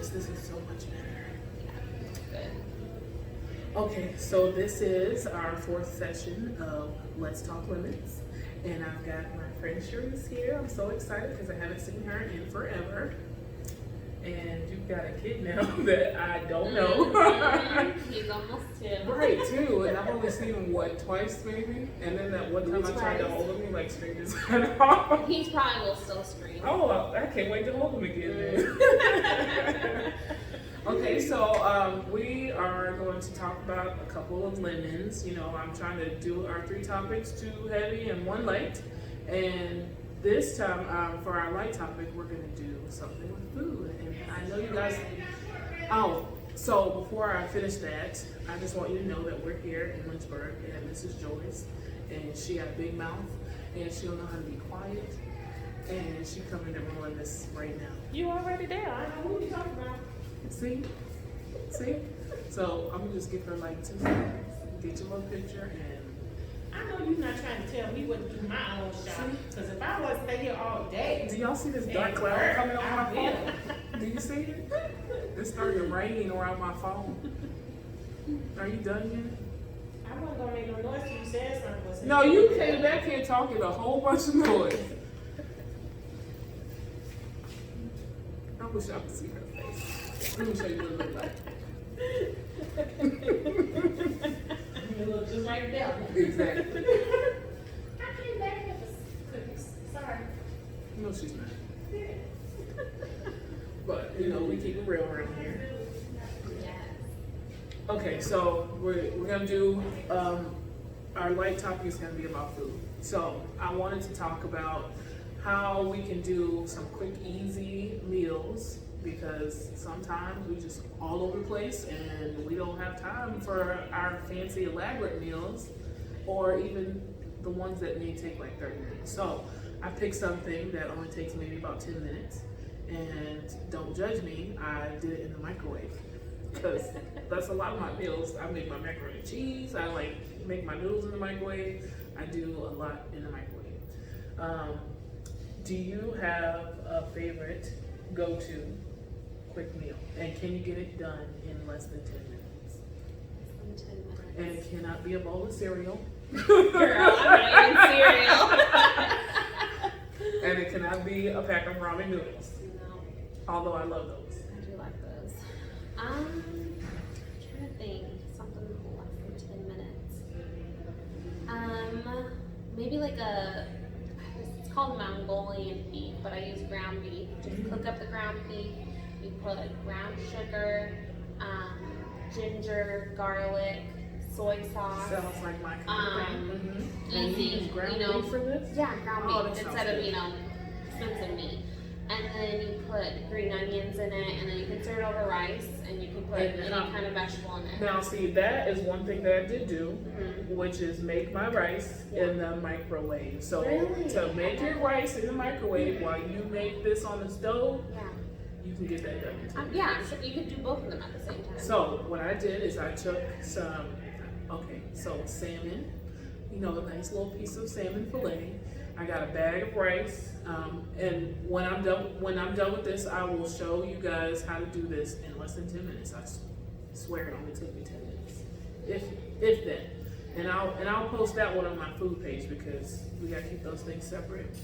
this. This is so much better. Good. Okay, so this is our fourth session of Let's Talk Lemons. And I've got my friend Sharice here. I'm so excited because I haven't seen her in forever. And you've got a kid now that I don't know. He's almost 2. Right, too. And I've only seen him, twice maybe? And then that one time I tried to hold him, he like screamed his head off. He probably will still scream. Oh, I can't wait to hold him again. Okay, so we are going to talk about a couple of lemons. You know, I'm trying to do our 3 topics, 2 heavy and 1 light. And this time, for our light topic, we're going to do something with food. And I know you guys, so before I finish that, I just want you to know that we're here in Lynchburg, and this is Joyce, and she got a big mouth, and she don't know how to be quiet, and she coming to ruin this right now. You already there. I know what you're talking about. See? So I'm gonna just give her like 2 seconds, get your little picture, and I know you're not trying to tell me what to do my own shop. Because if I was stay here all day, do y'all see this dark and cloud work, coming on my I will. phone? Do you see it? It's starting to rain around my phone. Are you done yet? I wasn't going to make no noise till you said something. No, you came back here talking a whole bunch of noise. I wish I could see her face. Let me show you what it looks like. You look just like that. Exactly. I came back here for cookies. Sorry. No, she's not. But, you know, we keep it real around here. Yes. Okay, so we're gonna do, our light topic is gonna be about food. So I wanted to talk about how we can do some quick, easy meals, because sometimes we just all over the place and we don't have time for our fancy elaborate meals, or even the ones that may take like 30 minutes. So I picked something that only takes maybe about 10 minutes, and don't judge me, I did it in the microwave, because that's a lot of my meals. I make my macaroni and cheese, I like make my noodles in the microwave, I do a lot in the microwave. Do you have a favorite go-to quick meal, and can you get it done in less than 10 minutes? Less than 10 minutes. And it cannot be a bowl of cereal. Girl, I'm not eating cereal. And it cannot be a pack of ramen noodles, No, although I love those. I do like those. I'm trying to think something less than 10 minutes. Maybe like it's called Mongolian beef, but I use ground beef. Just cook up the ground beef. You put brown sugar, ginger, garlic, soy sauce. Sounds like my kind of thing. And you Easy, use ground you know. beef for this? Yeah, ground Oh, that beef sounds instead of, good. expensive meat. And then you put green onions in it, and then you can serve it over rice, and you can put And any how- kind of vegetable in it. Now, see, that is one thing that I did do, Mhm. which is make my rice in the microwave. So Really? to make your rice in the microwave while you make this on the stove, Yeah. you can get that done in 10 minutes. Yeah, sure, you could do both of them at the same time. So what I did is I took some, salmon, a nice little piece of salmon fillet. I got a bag of rice, and when I'm done with this, I will show you guys how to do this in less than 10 minutes. I swear it only took me 10 minutes, if that. And I'll post that one on my food page, because we gotta keep those things separate.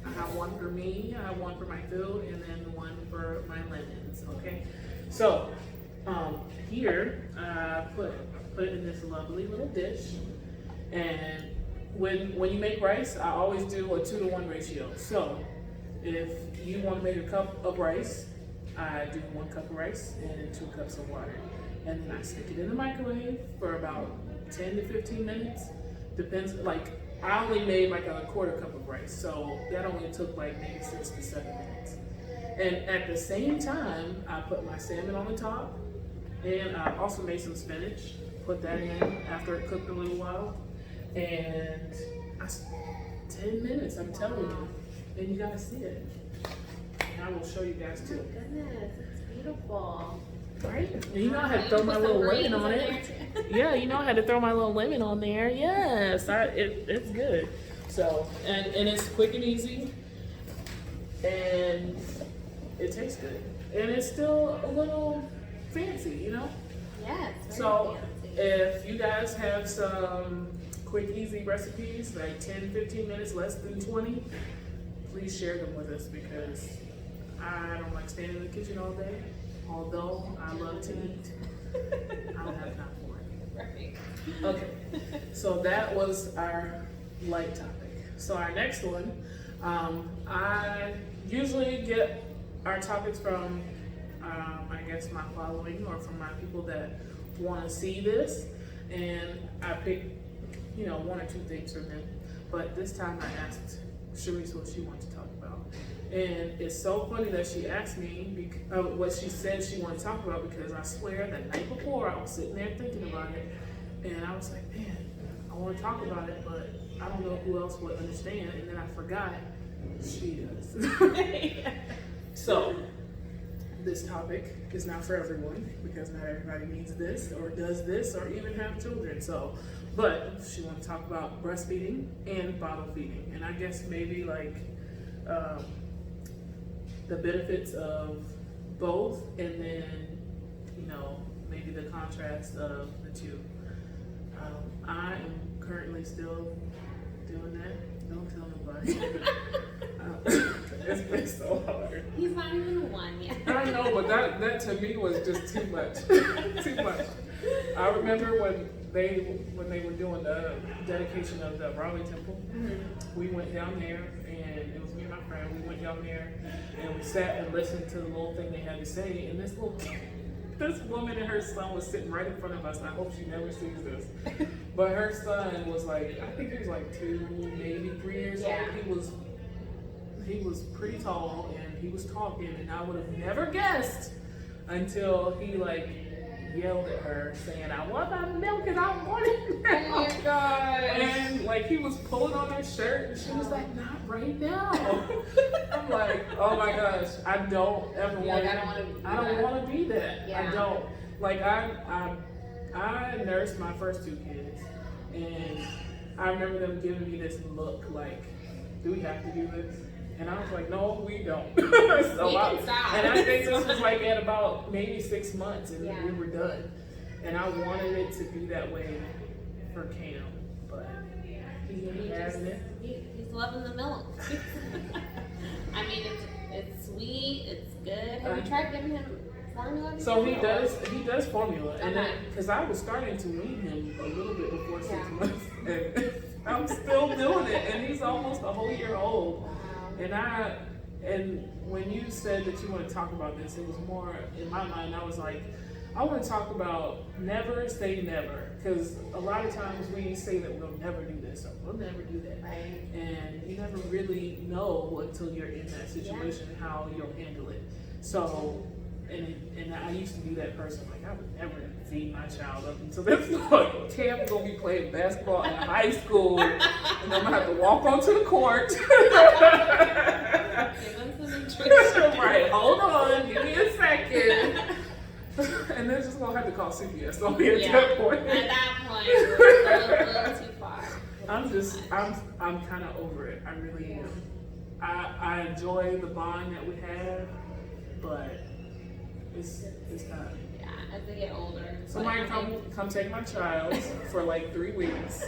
I have one for me, I have one for my food, and then one for my lemons. Okay, so here I put it in this lovely little dish, and when you make rice, I always do a 2-to-1 ratio. So if you want to make a cup of rice, I do 1 cup of rice and 2 cups of water, and then I stick it in the microwave for about 10 to 15 minutes. Depends, like I only made like a 1/4 cup of rice, so that only took like maybe 6 to 7 minutes. And at the same time, I put my salmon on the top, and I also made some spinach. Put that in after it cooked a little while, and 10 minutes, I'm telling you, and you gotta see it. And I will show you guys Oh too. my goodness, it's beautiful. Right? And I had to throw my Put some little lemon greens on in it. there. Yeah, I had to throw my little lemon on there. Yes, it's good. So, and it's quick and easy, and it tastes good. and it's still a little fancy, you know? Yes. Very So fancy. if you guys have some quick, easy recipes, like 10, 15 minutes, less than 20, please share them with us because I don't like standing in the kitchen all day. Although I love to eat, I don't have time for it. Right. Okay, so that was our light topic. So our next one, I usually get our topics from, I guess, my following or from my people that want to see this, and I pick, one or two things from them. But this time I asked Sharice what she wanted to talk about. And it's so funny that she asked me what she said she wanted to talk about, because I swear the night before I was sitting there thinking about it, and I was like, man, I want to talk about it, but I don't know who else would understand. And then I forgot she does. So this topic is not for everyone, because not everybody needs this or does this or even have children. So, but she wanted to talk about breastfeeding and bottle feeding, and I guess maybe like the benefits of both, and then maybe the contrast of the two. I am currently still doing that. Don't tell nobody. It's been so hard. He's not even one yet. I know, but that to me was just too much. Too much. I remember when they were doing the dedication of the Raleigh Temple. We went down there, and it was me and my friend. We went down there, and we sat and listened to the little thing they had to say. And this woman and her son was sitting right in front of us, and I hope she never sees this. But her son was like, I think he was like 2, maybe 3 years old. He was pretty tall, and he was talking, and I would have never guessed until he yelled at her saying, I want my milk and I want it now. Oh my god. And he was pulling on her shirt, and she was like, not right now. I'm like, oh my gosh, I don't ever want to. I don't want to be that. Yeah. I don't. I nursed my first 2 kids, and I remember them giving me this look like, do we have to do this? And I was like, no, we don't. We can stop. And I think this was at about maybe 6 months, and we were done. And I wanted it to be that way for Cam, but he ain't having it. He's loving the milk. I mean, it's sweet, it's good. Have you tried giving him formula? So he does formula, and Okay. because I was starting to wean him a little bit before 6 months, and I'm still doing it, and he's almost a whole year old. And when you said that you want to talk about this, it was more in my mind. I was like, I want to talk about never say never, because a lot of times we say that we'll never do this or we'll never do that, Right. and you never really know until you're in that situation how you'll handle it. So, and I used to be that person, I would never feed my child up until this point. Cam's gonna be playing basketball in high school, and I'm gonna have to walk onto the court. Give him some nutrition. Right, hold on, give me a second. And then just gonna have to call CPS on me at that point. At that point, we're a little too far. I'm kind of over it. I really am. I enjoy the bond that we have, but it's time. Yeah, as they get older. Somebody come take my child for 3 weeks.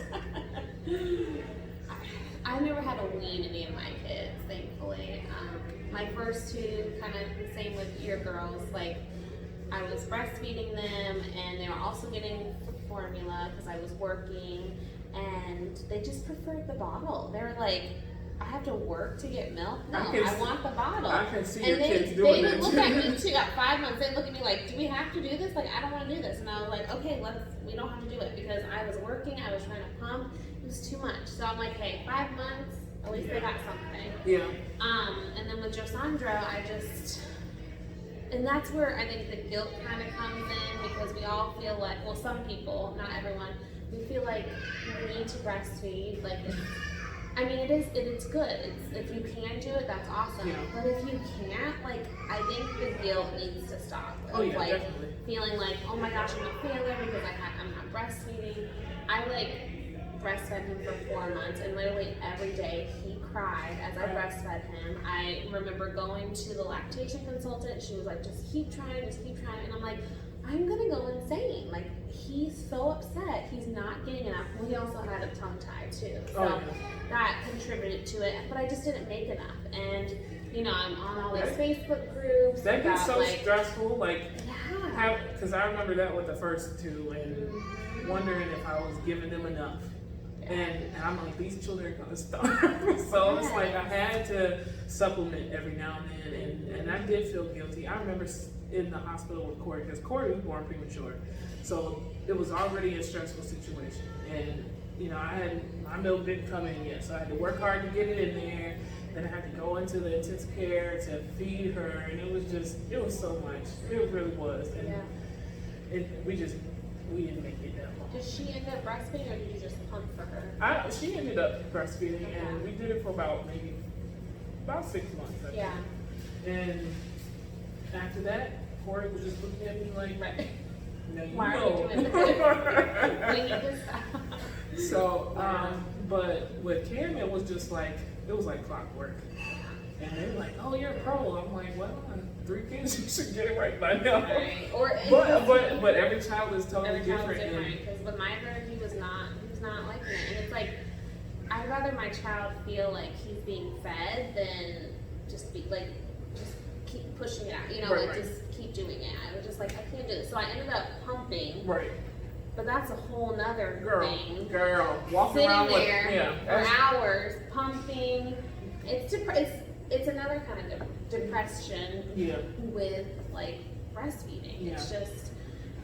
I've never had to wean any of my kids, thankfully. My first 2, kind of the same with your girls. I was breastfeeding them, and they were also getting formula because I was working, and they just preferred the bottle. They were like, I have to work to get milk? No, I want the bottle. I can see and your they, kids doing they that would look too. at me too. At 5 months, they look at me like, do we have to do this? I don't want to do this. And I was like, okay, we don't have to do it, because I was working, I was trying to pump. It was too much. So I'm like, hey, 5 months, at least they got something. Yeah. And then with Josandro, and that's where I think the guilt kind of comes in, because we all feel like, well, some people, not everyone, we feel like we need to breastfeed. It's good. If you can do it, that's awesome. Yeah. But if you can't, I think the guilt needs to stop. Oh yeah, definitely. Feeling like, oh my gosh, I'm a failure because I'm not breastfeeding. breastfed him for 4 months, and literally every day he cried as I breastfed him. I remember going to the lactation consultant. She was like, just keep trying, and I'm like, I'm gonna go insane. Like, he's so upset, he's not getting enough. Well, he also had a tongue tie too, so that contributed to it, but I just didn't make enough. And you know, I'm on all these Facebook groups. That gets so like, stressful, like, yeah. because I remember that with the first two, and wondering if I was giving them enough. And I'm like, these children are gonna starve. So it's like I had to supplement every now and then, and I did feel guilty. I remember in the hospital with Corey, because Corey was born premature, so it was already a stressful situation. And you know, my milk didn't come in yet, so I had to work hard to get it in there. Then I had to go into the intensive care to feed her, and it was so much. It really was, and we didn't make it that long. Did she end up breastfeeding, or did you just pump for her? She ended up breastfeeding, and we did it for about 6 months. I think. Yeah. And after that, Corey was just looking at me like, no, you Why know. are you doing this? We need to stop. So, but with Cam, it was just like, it was like clockwork. And they were like, oh, you're a pro. I'm like, well, 3 kids, you should get it right by now. Right. Or But every child is totally every child different. is different. Because with my third, he was not like that. And it's like, I'd rather my child feel like he's being fed than just keep pushing it out. You know, just keep doing it. I was just like, I can't do this. So I ended up pumping. Right. But that's a whole nother thing. Girl, walking Sitting around there for hours, pumping. It's another kind of depression with like breastfeeding. Yeah. It's just,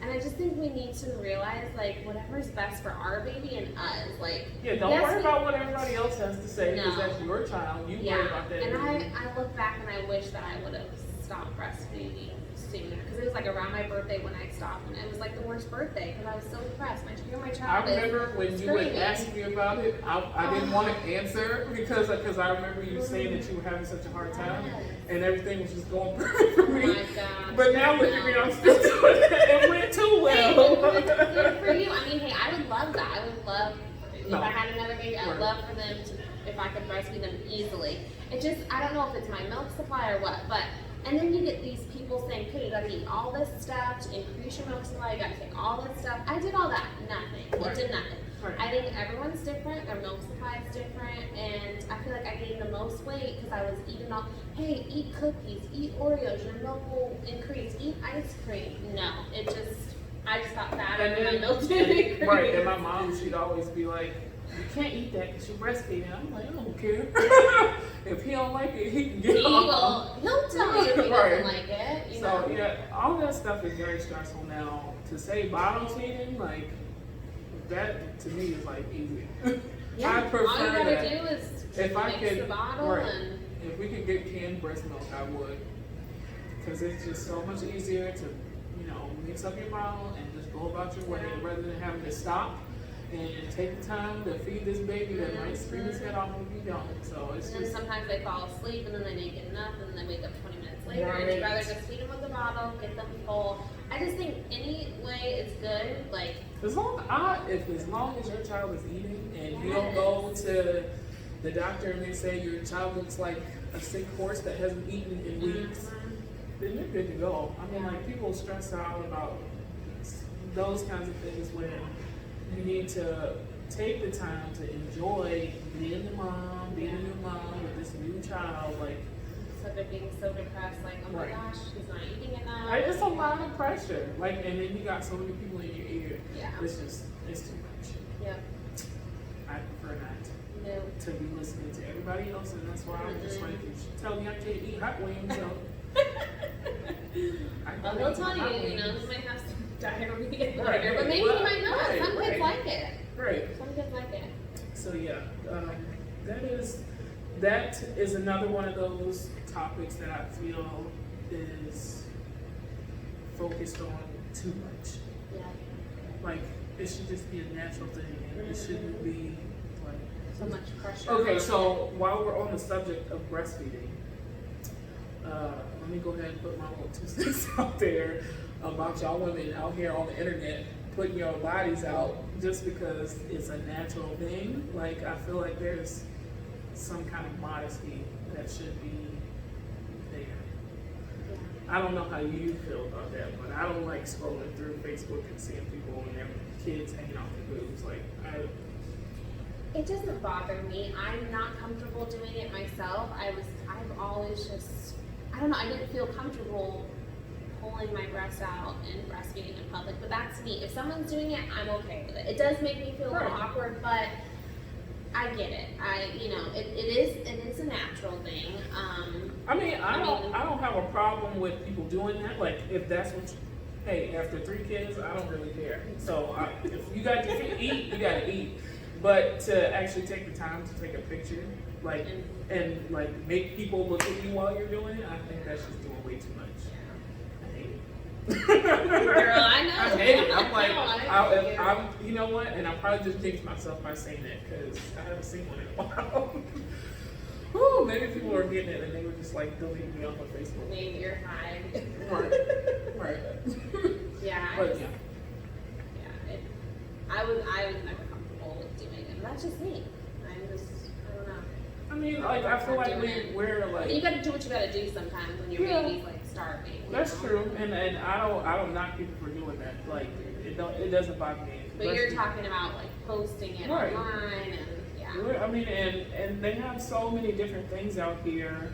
and I just think we need to realize like whatever's best for our baby and us. Like don't worry about what everybody else has to say, because that's your child. You worry about that. And I look back and I wish that I would have stopped breastfeeding sooner, because it was like around my birthday when I stopped, and it was like the worst birthday because I was so depressed. My child. I remember when you would ask me about it, I didn't want to answer because I remember you saying that you were having such a hard time, and everything was just going perfect for me. Oh my gosh. But now look at me, I'm still doing it. It went too well. Good for you. I mean, hey, I would love that. I would love if I had another baby. I'd love for them to, if I could breastfeed them easily. It just, I don't know if it's my milk supply or what, but. And then you get these people saying, okay, you gotta eat all this stuff to increase your milk supply, you gotta take all this stuff. I did all that, nothing. It did nothing. Right. I think everyone's different, their milk supply is different, and I feel like I gained the most weight because I was eating all, hey, eat cookies, eat Oreos, your milk will increase, eat ice cream. No, I just got fatter and my milk didn't increase. Right, and my mom, she'd always be like, you can't eat that because you're breastfeeding. I'm like, I don't care. If he don't like it, he can get it. He'll tell you if he doesn't like it. You know? So all that stuff is very stressful now. To say bottle feeding, like that to me is like easy. Yeah, I prefer all you gotta that. do is If I mix could, the bottle and if we could get canned breast milk, I would, because it's just so much easier to, mix up your bottle and just go about your way rather than having to stop and take the time to feed this baby that might scream his head off if you don't. So it's and just. then sometimes they fall asleep and then they didn't get enough and then they wake up 20 minutes later Right. and you'd rather just feed them with the bottle, get them full. I just think any way is good. Like As long as your child is eating and you don't go to the doctor and they say your child looks like a sick horse that hasn't eaten in weeks, then you're good to go. I mean, like, people stress out about those kinds of things when you need to take the time to enjoy being a mom, being a new mom with this new child. Like, so they're being so depressed, like, oh my gosh, he's not eating enough. it's a lot of pressure. Like, and then you got so many people in your ear. Yeah. It's too much. Yep. I prefer not No. to be listening to everybody else, and that's why I'm just like, you should tell me I can't eat hot wings, so. Well, they'll tell you, you might have some diarrhea later, Right. but maybe you might not. Right, Some kids like it. Right. Some kids like it. So yeah, that is another one of those topics that I feel is focused on too much. Yeah. Like, it should just be a natural thing, and it shouldn't be like So much pressure. Okay, so while we're on the subject of breastfeeding, let me go ahead and put my little 2 cents out there about y'all women out here on the internet putting your bodies out just because it's a natural thing. Like, I feel like there's some kind of modesty that should be there. I don't know how you feel about that, but I don't like scrolling through Facebook and seeing people and their kids hanging off their boobs. Like, It doesn't bother me. I'm not comfortable doing it myself. I've always just, I don't know, I didn't feel comfortable pulling my breasts out and breastfeeding in public, but that's me. If someone's doing it, I'm okay with it. It does make me feel a little Right. awkward, but I get it. It is a natural thing. I mean, I don't have a problem with people doing that. Like, if that's what hey, after 3 kids, I don't really care. So if you got to eat, you got to eat. But to actually take the time to take a picture, like, and like make people look at you while you're doing it, I think that's just doing way too much. I hate it. Girl, I know. I hate it. I'm like, No, I I'm, you know what? And I probably just jinxed myself by saying that because I haven't seen one in a while. Whew, maybe people are getting it and they were just like deleting me off of Facebook. Maybe you're fine. Right. Yeah. But yeah. I was never comfortable with doing it. That's just me. I don't know. I mean, like, I feel like we're like. You gotta do what you gotta do sometimes when your Yeah. baby's like starving. you That's know? true, and I don't knock people for doing that. Like, it doesn't bother me. But you're talking about like posting it Right. online and yeah. I mean, and they have so many different things out here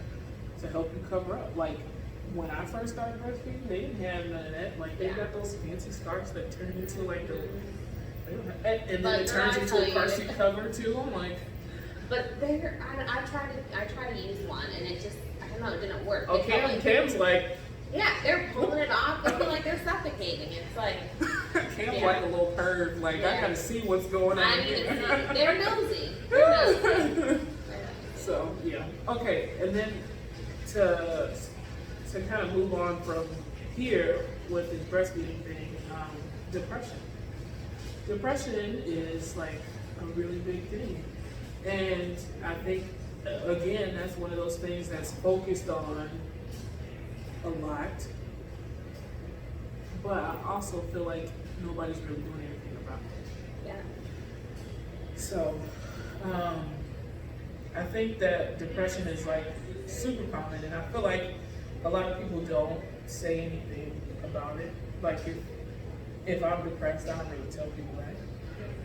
to help you cover up. Like, when I first started breastfeeding, they didn't have none of that. Like, they got those fancy scarves that turn into like the. And then it turns into a car seat cover too. I'm like, But I tried to use one and it just, I don't know, it didn't work. oh, It felt like- Cam's like, yeah, they're pulling it off. They feel like they're suffocating. It's like, Cam's Yeah. like a little perv. Like, I Yeah. gotta see what's going on. I mean, they're nosy. They're nosy. So yeah, okay, and then to kind of move on from here with this breastfeeding thing, depression. Depression is like a really big thing, and I think again that's one of those things that's focused on a lot, but I also feel like nobody's really doing anything about it. Yeah. So, I think that depression is like super common, and I feel like a lot of people don't say anything about it. Like, if I'm depressed, I don't really tell people that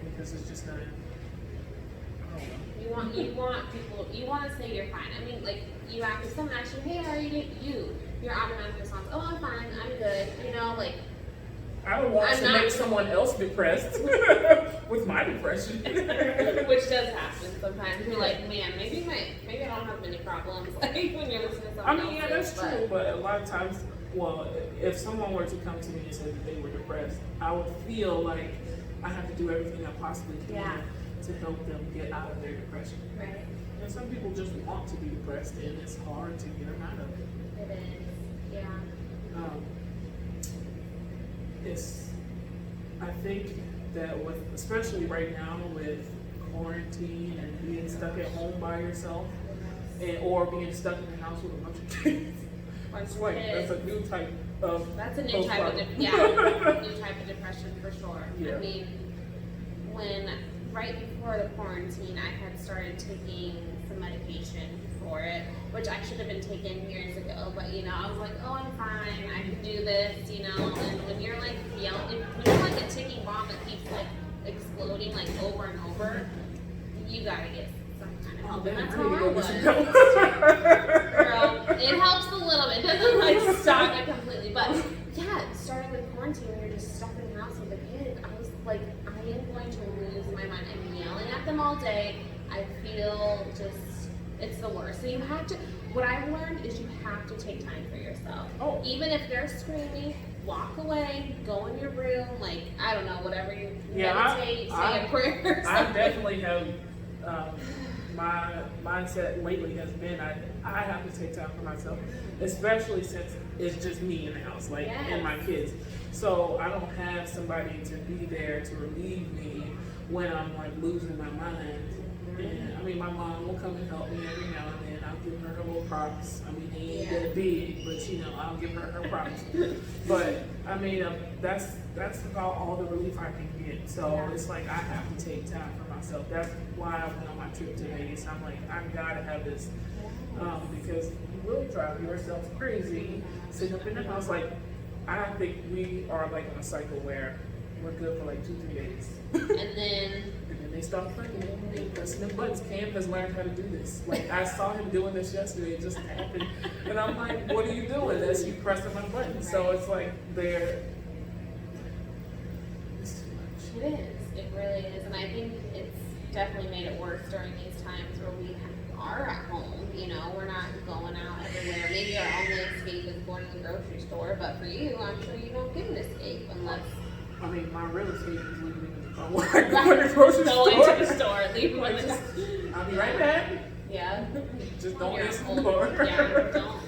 because it's just not. I don't know. You want to say you're fine. I mean, like, if someone asks you, hey, how are you doing? Your automatic response, oh, I'm fine, I'm good. You know, like, I don't want I'm to not- make someone else depressed with my depression. which does happen sometimes. You're like, man, maybe I don't have many problems. Like when you're listening to I someone mean, yeah, else's, that's true, but a lot of times, well, if someone were to come to me and say that they were depressed, I would feel like I have to do everything I possibly can Yeah. to help them get out of their depression. Right. And some people just want to be depressed, and it's hard to get them out of it. It is. Yeah. I think that especially right now with quarantine and being stuck at home by yourself, or being stuck in the house with a bunch of kids, Bunch of like kids. that's a new type of. That's a new type of postpartum. new type of depression for sure. Yeah. I mean, right before the quarantine, I had started taking some medication for it, which I should have been taking years ago. But I was like, oh, I'm fine. I can do this. And when you're like when you're like a ticking bomb that keeps like exploding like over and over, you gotta get some kind of help. And that's how I was. Girl, it helps a little bit. It doesn't like stop it completely, but yeah, starting with quarantine, when you're just stuck in the house with a kid, I was like, I am going to lose my mind. I'm yelling at them all day. I feel it's the worst. So you have to. What I've learned is you have to take time for yourself. Oh. Even if they're screaming, walk away, go in your room, like I don't know, whatever you meditate, say a prayer. I definitely have. My mindset lately has been I have to take time for myself, especially since it's just me in the house, like and my kids. So I don't have somebody to be there to relieve me when I'm like losing my mind. And I mean, my mom will come and help me every now and then. I'll give her her little props. I mean, they ain't that big, but you know, I'll give her her props. But I mean, that's about all the relief I can get. So it's like I have to take time for myself. That's why I went on my trip to Vegas. I'm like, I gotta have this because you will drive yourself crazy sitting up in the house. Like, I think we are like in a cycle where we're good for like 2-3 days. And then They start clicking and they pressing the buttons. Cam has learned how to do this. Like, I saw him doing this yesterday, it just happened. And I'm like, what are you doing? As you pressing my buttons. So it's like it's too much. it is. It really is. And I think it's definitely made it worse during these times where we are at home. You know, we're not going out everywhere. Maybe our only escape is going to the grocery store. But for you, I'm sure you don't get an escape unless I mean, my real estate is leaving I want to go to the grocery go store. into the store, leave Like, one. just, I'll be right back. Yeah. Just don't You're answer old. the door. Yeah, don't.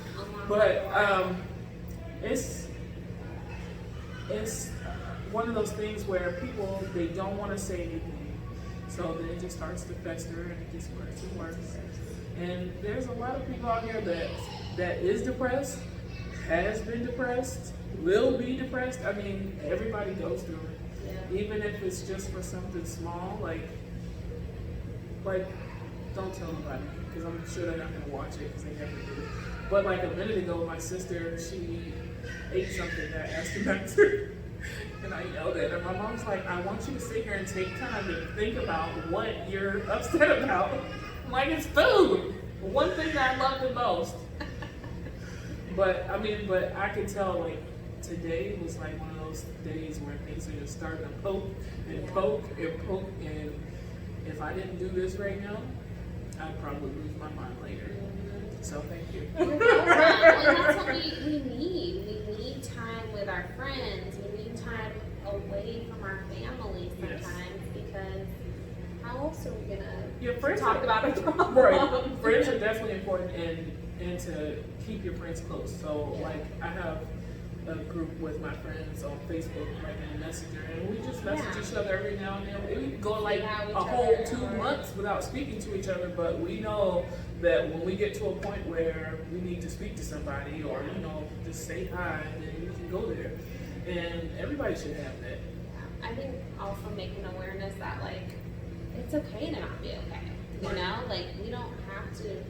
But it's one of those things where people, they don't want to say anything, so then it just starts to fester and it gets worse and worse. And there's a lot of people out here that is depressed, has been depressed, will be depressed. I mean, everybody goes through it. Yeah. Even if it's just for something small, like don't tell nobody, because I'm sure they're not gonna watch it because they never do. But like a minute ago, my sister, she ate something that I asked her not to, and I yelled at her. My mom's like, I want you to sit here and take time to think about what you're upset about. I'm like, it's food, one thing that I love the most. But I could tell, like, today was like one of those days where things are just starting to poke and poke and poke, and if I didn't do this right now, I'd probably lose my mind later. So thank you. And that's what we need. We need time with our friends. We need time away from our family sometimes because how else are we gonna talk about a problem? Right. Friends are definitely important, and to keep your friends close. So like I have a group with my friends on Facebook, like in Messenger, and we just message each other every now and then. We go like a whole 2 months without speaking to each other, but we know that when we get to a point where we need to speak to somebody or, you know, just say hi, then we can go there. And everybody should have that. I think also making awareness that like it's okay to not be okay. You know, like we don't have to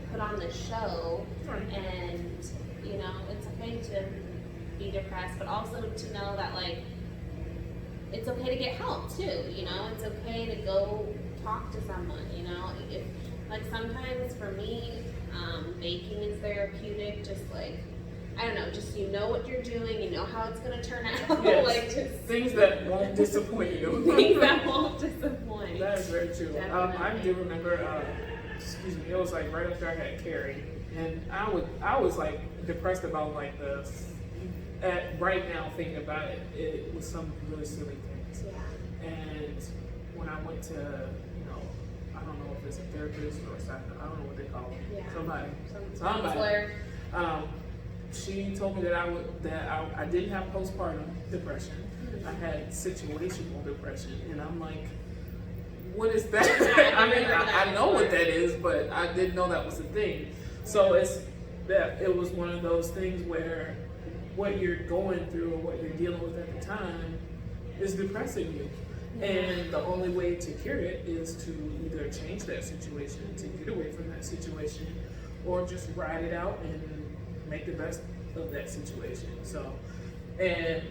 put on the show, and you know, it's okay to be depressed, but also to know that like it's okay to get help too. You know, it's okay to go talk to someone. You know, if like sometimes for me, baking is therapeutic. Just like I don't know, just you know what you're doing, you know how it's gonna turn out. Yes. Like just Things that won't disappoint you. things that won't disappoint. That is very true. I Definitely. do remember, excuse me, it was like right after I had Carrie, and I was like depressed about like right now thinking about it, it was some really silly things. Yeah. And when I went to, you know, I don't know if it's a therapist or a psychologist, I don't know what they call them. Yeah. Somebody. Counselor. She told me that I didn't have postpartum depression. I had situational depression, and I'm like, what is that? I mean, I know what that is, but I didn't know that was a thing. So it was one of those things where what you're going through or what you're dealing with at the time is depressing you. And the only way to cure it is to either change that situation, to get away from that situation, or just ride it out and make the best of that situation. So, and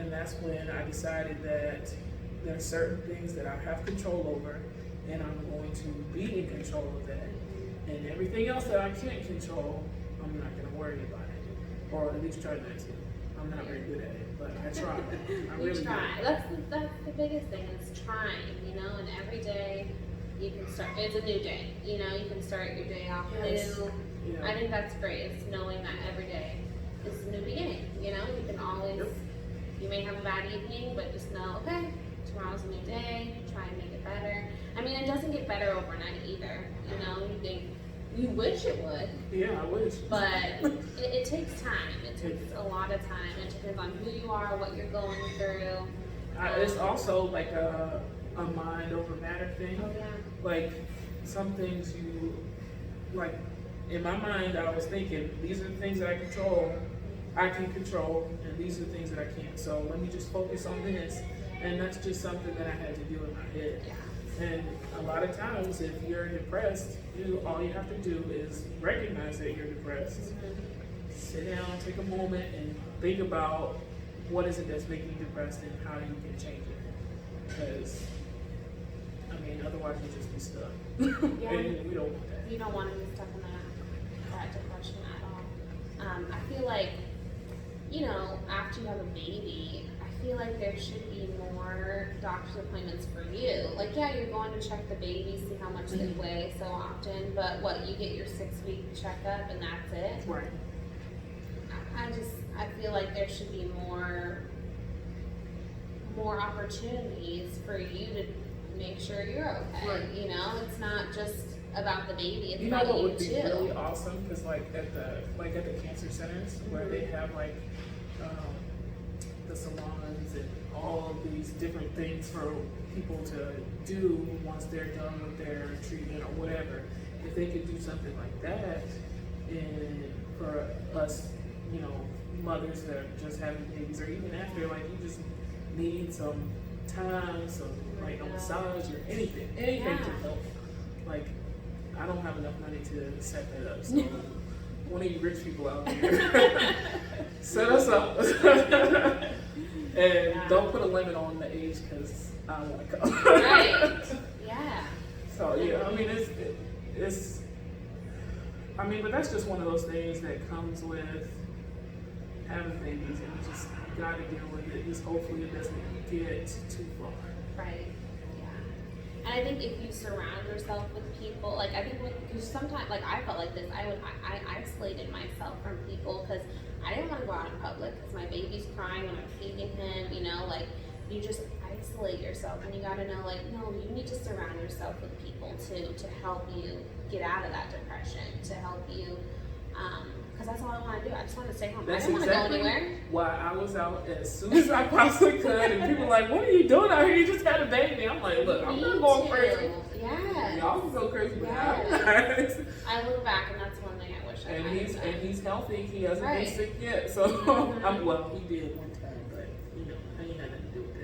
that's when I decided that there are certain things that I have control over, and I'm going to be in control of that. And everything else that I can't control, I'm not going to worry about it, or at least try not to. I'm not very good at it, but I try. I really try. do. That's the biggest thing is trying, you know, and every day you can start, it's a new day, you know, you can start your day off Yes. new. Yeah. I think that's great, is knowing that every day is a new beginning, you know, you can always, you may have a bad evening, but just know, okay, tomorrow's a new day, try and make it better. I mean, it doesn't get better overnight either, you know, you wish it would. Yeah, I wish. But it takes time. It takes a lot of time. It depends on who you are, what you're going through. It's also like a mind over matter thing. Oh yeah. Like some things you, like, in my mind, I was thinking, these are the things that I can control, and these are the things that I can't. So let me just focus on this. And that's just something that I had to do in my head. And a lot of times, if you're depressed, all you have to do is recognize that you're depressed. Sit down, take a moment, and think about what is it that's making you depressed and how you can change it. Because, I mean, otherwise you'll just be stuck. Yeah. And we don't want that. You don't want to be stuck in that depression at all. I feel like, after you have a baby, I feel like there should be more doctor's appointments for you. Like, yeah, you're going to check the baby, see how much they weigh so often, but you get your 6-week checkup and that's it. Right. I feel like there should be more opportunities for you to make sure you're okay. Right. It's not just about the baby, it's You know about what you would be too. really awesome? Because at the cancer centers where they have the salons and all of these different things for people to do once they're done with their treatment or whatever. If they could do something like that, and for us, mothers that are just having babies, or even after, you just need some time, a massage or anything to help. I don't have enough money to set that up, so one of you rich people out here, set us up. And don't put a limit on the age, because I want to come. Right. Yeah. So yeah, I mean but that's just one of those things that comes with having babies, and you just gotta deal with it. Just hopefully it doesn't get too far. Right. Yeah. And I think if you surround yourself with people, because sometimes, I felt like this, I isolated myself from people because I didn't want to go out in public because my baby's crying when I'm feeding him, you just isolate yourself, and you gotta know, no, you need to surround yourself with people to help you get out of that depression, to help you, because that's all I want to do. I just want to stay home. That's I don't want to go exactly anywhere. why I was out as soon as I possibly could, and people were like, "What are you doing out here? You just had a baby." I'm like, "Look, I'm not going crazy. Yeah. Y'all can go crazy, but Yes. not." I look back, and that's one thing I wish I had. And he's healthy. He hasn't Right. been sick yet. So he did one time, but I ain't had nothing to do with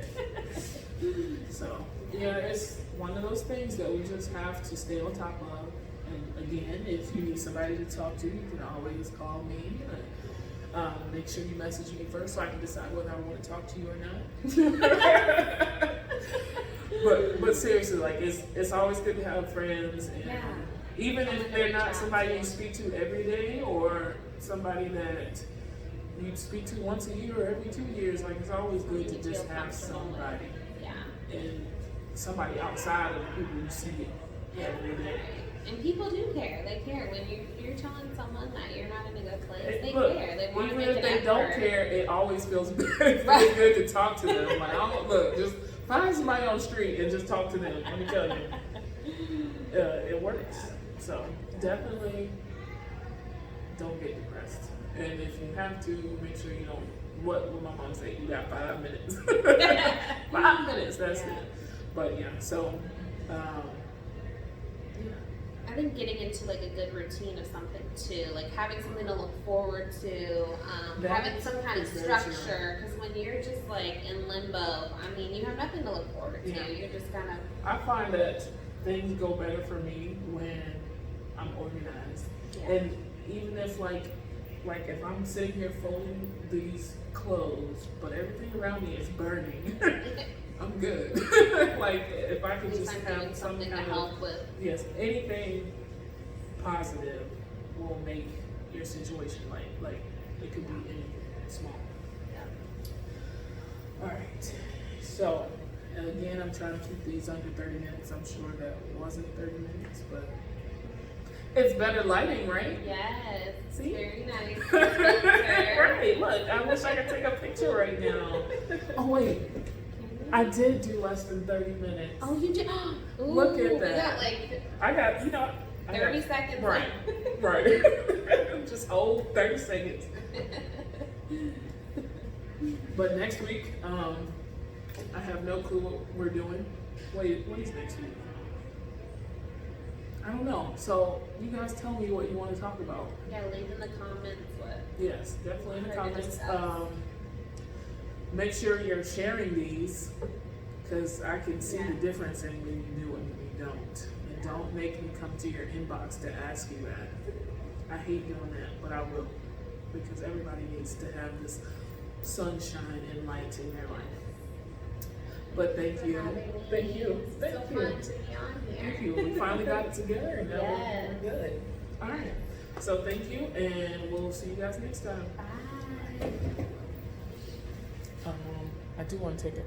that. So yeah, it's one of those things that we just have to stay on top of. And again, if you need somebody to talk to, you can always call me. Make sure you message me first so I can decide whether I want to talk to you or not. but seriously, it's always good to have friends, and even if they're not somebody you speak to every day, or somebody that you speak to once a year or every 2 years, it's always good to just have somebody. And somebody outside of the people you see every day. And people do care. They care when you're telling someone that you're not in a good place. They Look, care. They want to even make if an they effort. don't care, it always feels good. It feels good to talk to them. Look, just find somebody on the street and just talk to them. Let me tell you, it works. So definitely don't get depressed. And if you have to, make sure you don't. What would my mom say? You got 5 minutes. 5 minutes. That's it. But yeah. So. I think getting into a good routine of something too, having something to look forward to, having some kind of structure. Because when you're just in limbo, you have nothing to look forward to. Yeah. You're just kind of. I find that things go better for me when I'm organized, and even if if I'm sitting here folding these clothes, but everything around me is burning. I'm good. If I could just have something to kind help of, with. yes, anything positive will make your situation light. It could be anything small. All right. So again, I'm trying to keep these under 30 minutes. I'm sure that wasn't 30 minutes, but it's better lighting, right? Yes. See? Very nice. Right. Look, I wish I could take a picture right now. Oh wait. I did do less than 30 minutes. Oh, you did? Ooh, Look at we that. got I 30 seconds. Right. Right. Just hold 30 seconds. But next week, I have no clue what we're doing. Wait, what is next week? I don't know. So you guys tell me what you want to talk about. Yeah, leave in the comments what Yes, definitely in the Heard to comments. discuss. Make sure you're sharing these, because I can see Yeah. the difference in when you do and when you don't. And don't make me come to your inbox to ask you that. I hate doing that, but I will, because everybody needs to have this sunshine and light in their life. But thank you, having me. thank you, It's thank so you. fun to be on here. Thank you. We finally got it together and now Yes. we're good. All right. So thank you, and we'll see you guys next time. Bye. I do want to take a